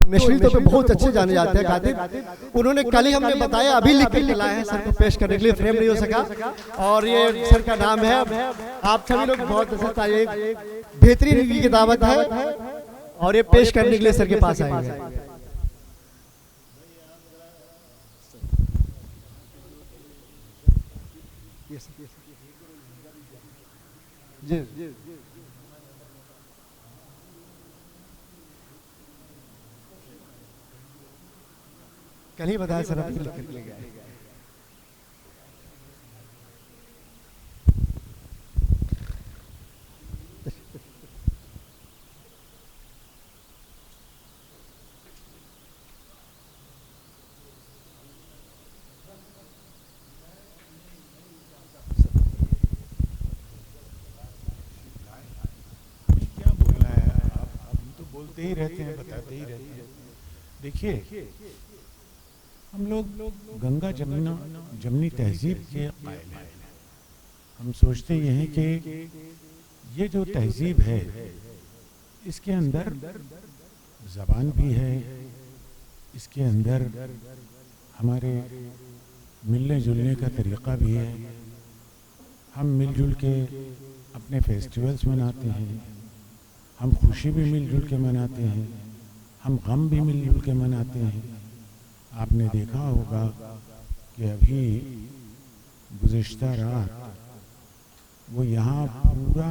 National तो बहुत अच्छे जाने जाते हैं कातिब। उन्होंने कल ही हमने बताया, अभी लिख के लाए हैं, सर को पेश करने के लिए फ्रेम नहीं हो सका। और ये सर का नाम है, आप सभी लोग बहुत अच्छा, ये बेहतरीन की दावत है और ये पेश करने के लिए सर के पास आएंगे। जी कल ही बताया सर, अभी लिख के ले गए। बोलते ही रहते हैं, बताते ही रहते हैं। देखिए, हम लोग गंगा जमनी तहजीब के कायल हैं। हम सोचते ये हैं कि ये जो तहजीब है इसके अंदर ज़बान भी है, इसके अंदर हमारे मिलने जुलने का तरीक़ा भी है। हम मिलजुल के अपने फेस्टिवल्स मनाते हैं, हम खुशी भी मिलजुल के मनाते हैं, हम गम भी मिलजुल के मनाते हैं। आपने देखा होगा कि अभी गुज़िश्ता रात वो यहाँ पूरा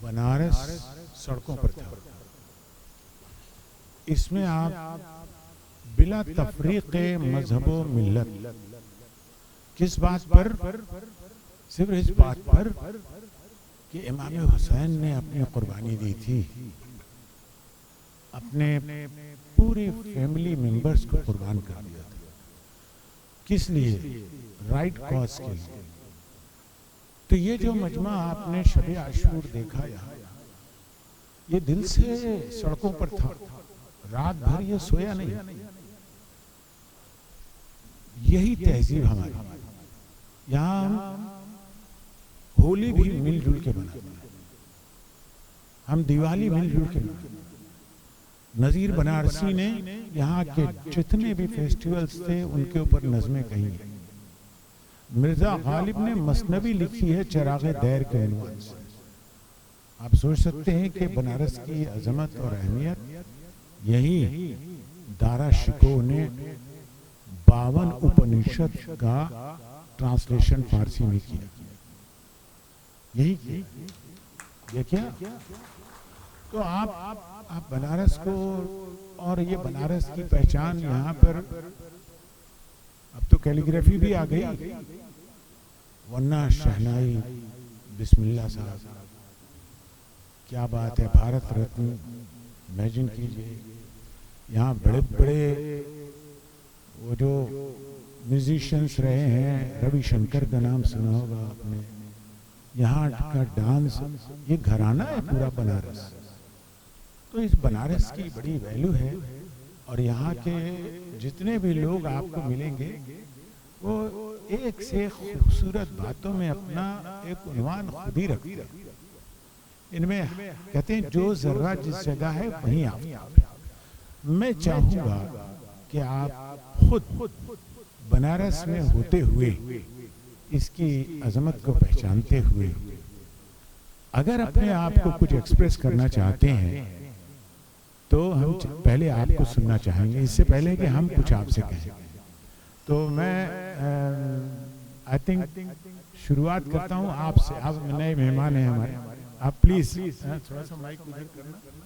बनारस सड़कों पर था। इसमें आप बिला तफरीक़ मज़हब व मिल्लत, किस बात पर? सिर्फ इस बात पर कि इमाम हुसैन ने अपनी कुर्बानी दी थी, अपने पूरी फैमिली मेंबर्स को कुर्बान कर दिया था। किस लिए? राइट कॉज के लिए। तो ये जो मजमा आपने शबे आशूर देखा यहाँ, ये दिल से सड़कों पर था, रात भर ये सोया नहीं। यही तहजीब हमारी। यहाँ हम होली भी मिलजुल के मनाते हैं, हम दिवाली मिलजुल के मनाते हैं। नज़ीर बनारसी ने यहाँ के जितने भी फेस्टिवल्स थे उनके ऊपर नज़में कही हैं। मिर्ज़ा गालिब ने मसनवी लिखी है चिराग़ दैर के उन्वान से। आप सोच सकते हैं कि बनारस की अजमत और अहमियत यही दारा शिकोह ने 52 उपनिषद का ट्रांसलेशन फारसी में किया। यही ये क्या? तो आप बनारस को, और ये बनारस की पहचान यहाँ पर अब तो कैलीग्राफी भी आ गई, वरना शहनाई बिस्मिल्लाह साहब, क्या बात है, भारत रत्न। इमेजिन कीजिए, यहाँ बड़े बड़े वो जो म्यूजिशियंस रहे हैं, रविशंकर का नाम सुना होगा आपने। यहाँ का डांस, ये घराना है पूरा बनारस। तो इस बनारस की बड़ी वैल्यू है। और यहाँ के जितने भी लोग आपको मिलेंगे वो एक से खूबसूरत बातों में अपना एक उन्वान खुद ही रखते हैं। इनमें कहते हैं जो जर्रा जिस जगह है वहीं आप। मैं चाहूँगा कि आप खुद बनारस में होते हुए इसकी अजमत को पहचानते हुए अगर अपने आप को कुछ एक्सप्रेस करना चाहते हैं तो हम पहले आपको सुनना चाहेंगे, इससे पहले कि हम कुछ आपसे कहें। तो मैं आई थिंक शुरुआत करता हूं आपसे। आप नए मेहमान हैं हमारे, आप प्लीज थोड़ा सा माइक इधर करना।